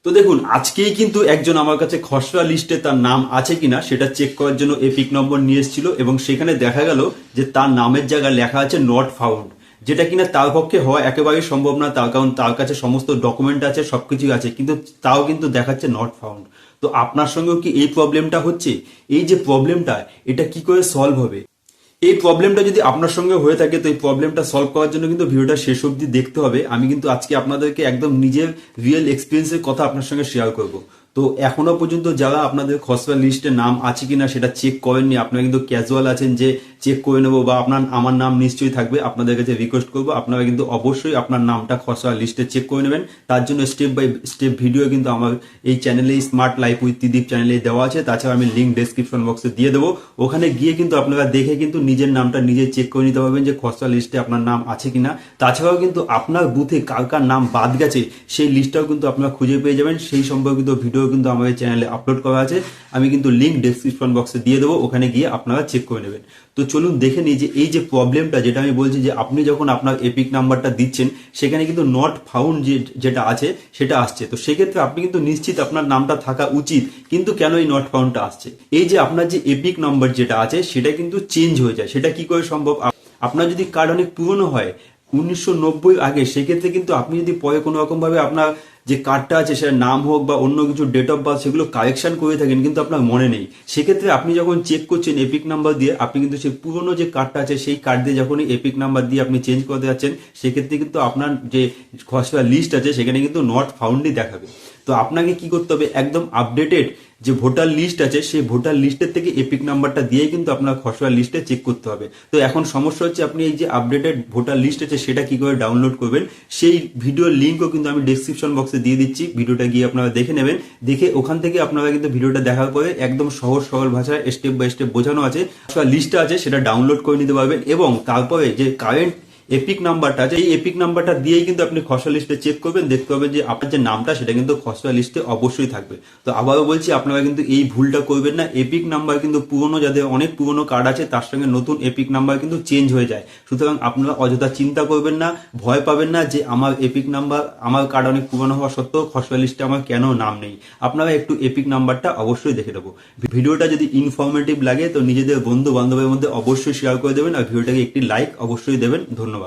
তো দেখুন, আজকেই কিন্তু একজন আমার কাছে খসড়া লিস্টে তার নাম আছে কিনা সেটা চেক করার জন্য এপিক নম্বর নিয়ে এসেছিল, এবং সেখানে দেখা গেল যে তার নামের জায়গায় লেখা আছে নট ফাউন্ড, যেটা কিনা তার পক্ষে হওয়া একেবারেই সম্ভব না। তার কারণ তার কাছে সমস্ত ডকুমেন্ট আছে, সবকিছু আছে, কিন্তু তাও কিন্তু দেখাচ্ছে নট ফাউন্ড। তো আপনার সঙ্গেও কি এই প্রবলেমটা হচ্ছে? এই যে প্রবলেমটা, এটা কি করে সলভ হবে? এই প্রবলেমটা যদি আপনার সঙ্গে হয়ে থাকে, তো এই প্রবলেমটা সলভ করার জন্য কিন্তু ভিডিওটা শেষ অবধি দেখতে হবে। আমি কিন্তু আজকে আপনাদেরকে একদম নিজের রিয়েল এক্সপিরিয়েন্সের কথা আপনার সঙ্গে শেয়ার করব। তো এখনো পর্যন্ত যারা আপনাদের খসড়া লিস্টে নাম আছে কিনা সেটা চেক করেননি, আপনারা কিন্তু ক্যাজুয়াল আছেন যে চেক করে নেবো বা আমার নাম নিশ্চয়ই থাকবে, আপনাদের কাছে রিকোয়েস্ট করবো আপনারা কিন্তু অবশ্যই আপনার নামটা খসড়া লিস্টে চেক করে নেবেন। তার জন্য স্টেপ বাই স্টেপ ভিডিও কিন্তু আমার এই চ্যানেলে, স্মার্ট লাইফ উইথ ত্রিদীপ চ্যানেলে দেওয়া আছে। তাছাড়া আমি লিঙ্ক ডেসক্রিপশন বক্সে দিয়ে দেবো, ওখানে গিয়ে কিন্তু আপনারা দেখে কিন্তু নিজের নামটা নিজে চেক করে নিতে পারবেন যে খসড়া লিস্টে আপনার নাম আছে কিনা। তাছাড়াও কিন্তু আপনার বুথে কার কার নাম বাদ গেছে সেই লিস্টটাও কিন্তু আপনারা খুঁজে পেয়ে যাবেন। সেই সম্পর্কিত ভিডিও কিন্তু আমাদের চ্যানেলে আপলোড করা আছে, আমি কিন্তু লিঙ্ক ডেসক্রিপশন বক্সে দিয়ে দেবো, ওখানে গিয়ে আপনারা চেক করে নেবেন। তো চলুন দেখে নিই যে এই যে প্রবলেমটা, যেটা আমি বলছি যে আপনি যখন আপনার এপিক নাম্বারটা দিচ্ছেন সেখানে কিন্তু নট ফাউন্ড যেটা আছে সেটা আসছে। তো সেক্ষেত্রে আপনি কিন্তু নিশ্চিত আপনার নামটা থাকা উচিত, কিন্তু কেন এই নট ফাউন্ডটা আসছে? এই যে আপনার যে এপিক নাম্বার যেটা আছে সেটা কিন্তু চেঞ্জ হয়ে যায়। সেটা কি করে সম্ভব? আপনার যদি কার্ড অনেক পুরনো হয়, 1990 আগে, সেক্ষেত্রে কিন্তু আপনি যদি পরে কোনো রকম ভাবে আপনার যে কার্ডটা আছে সেটা নাম হোক বা অন্য কিছু ডেট অফ বার্থ সেগুলো কারেকশন করে থাকেন কিন্তু আপনার মনে নেই, সেক্ষেত্রে আপনি যখন চেক করছেন এপিক নাম্বার দিয়ে, আপনি কিন্তু সেই পুরনো যে কার্ডটা আছে সেই কার্ড দিয়ে যখনই এপিক নাম্বার দিয়ে আপনি চেঞ্জ করতে যাচ্ছেন, সেক্ষেত্রে কিন্তু আপনার যে খসড়া লিস্ট আছে সেখানে কিন্তু নট ফাউন্ডই দেখাবে। তো আপনাকে কি করতে হবে, একদম আপডেটেড যে ভোটার লিস্ট আছে সেই ভোটার লিস্টের থেকে এপিক নাম্বারটা দিয়ে কিন্তু আপনার খসড়া লিস্টে চেক করতে হবে। তো এখন সমস্যা হচ্ছে আপনি এই যে আপডেটেড ভোটার লিস্ট আছে সেটা কি করে ডাউনলোড করবেন, সেই ভিডিওর লিঙ্কও কিন্তু আমি ডেসক্রিপশন বক্সে দিয়ে দিচ্ছি, ভিডিওটা গিয়ে আপনারা দেখে নেবেন। দেখে ওখান থেকে আপনারা কিন্তু ভিডিওটা দেখার পরে একদম সহজ সরল ভাষায় স্টেপ বাই স্টেপ বোঝানো আছে, খসড়া লিস্টটা আছে সেটা ডাউনলোড করে নিতে পারবেন। এবং তারপরে যে কারেন্ট এপিক নাম্বারটা আছে, এই এপিক নাম্বারটা দিয়েই কিন্তু আপনি খসড়া লিস্টে চেক করবেন, দেখতে পাবেন যে আপনার যে নামটা সেটা কিন্তু খসড়া লিস্টে অবশ্যই থাকবে। তো আবারও বলছি, আপনারা কিন্তু এই ভুলটা করবেন না। এপিক নাম্বার কিন্তু পুরনো, যাদের অনেক পুরনো কার্ড আছে তার সঙ্গে নতুন এপিক নাম্বার কিন্তু চেঞ্জ হয়ে যায়। সুতরাং আপনারা অযথা চিন্তা করবেন না, ভয় পাবেন না যে আমার এপিক নাম্বার, আমার কার্ড অনেক পুরনো হওয়া সত্ত্বেও খসড়া লিস্টে আমার কেন নাম নেই। আপনারা একটু এপিক নাম্বারটা অবশ্যই দেখে দেবো। ভিডিওটা যদি ইনফরমেটিভ লাগে তো নিজেদের বন্ধু বান্ধবের মধ্যে অবশ্যই শেয়ার করে দেবেন, আর ভিডিওটাকে একটি লাইক অবশ্যই দেবেন। ধন্যবাদ।